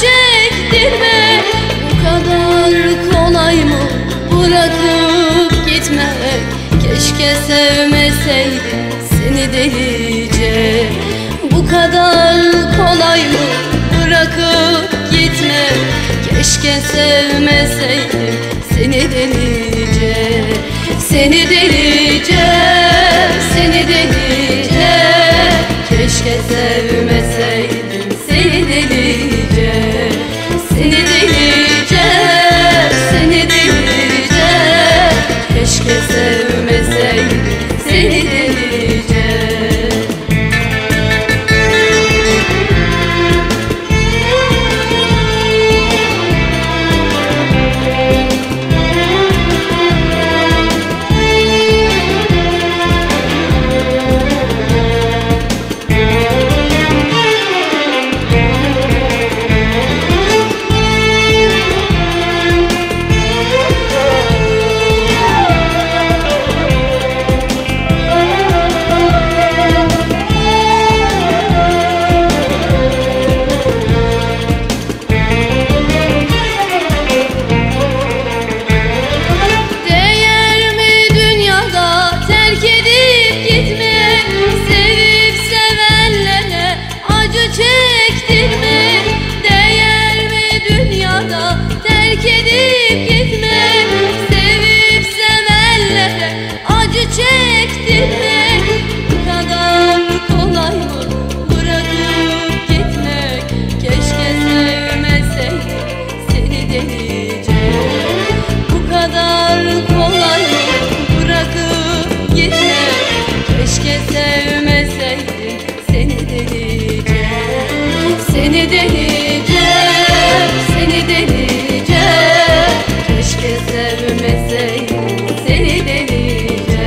çektirmek. Bu kadar kolay mı bırakıp gitmek? Keşke sevmeseydim seni delice. Bu kadar kolay mı bırakıp gitmek? Keşke sevmeseydim seni delice. Seni delice, seni delice. Keşke sevmeseydim seni delice. Seni delice, seni delice. Keşke sevmeseydim seni delice. Çektirmek değer mi dünyada? Terk edip gitmek, sevip sevenlere acı çektirmek. Bu kadar kolay mı bırakıp gitmek? Keşke sevmeseydim seni delice. Bu kadar kolay mı bırakıp gitmek? Keşke sevmeseydim seni delice. Seni delice, seni delice. Keşke sevmeseydim seni delice.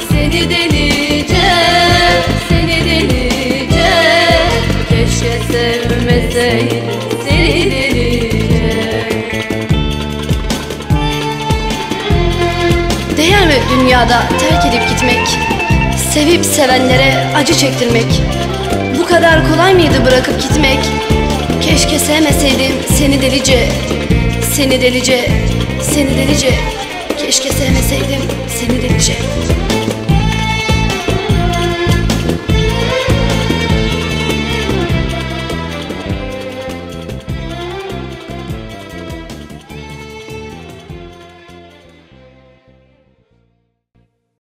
Seni delice, seni delice. Keşke sevmeseydim seni delice. Değer mi dünyada terk edip gitmek? Sevip sevenlere acı çektirmek. Bu kadar kolay mıydı bırakıp gitmek? Keşke sevmeseydim seni delice. Seni delice, seni delice. Keşke sevmeseydim seni delice.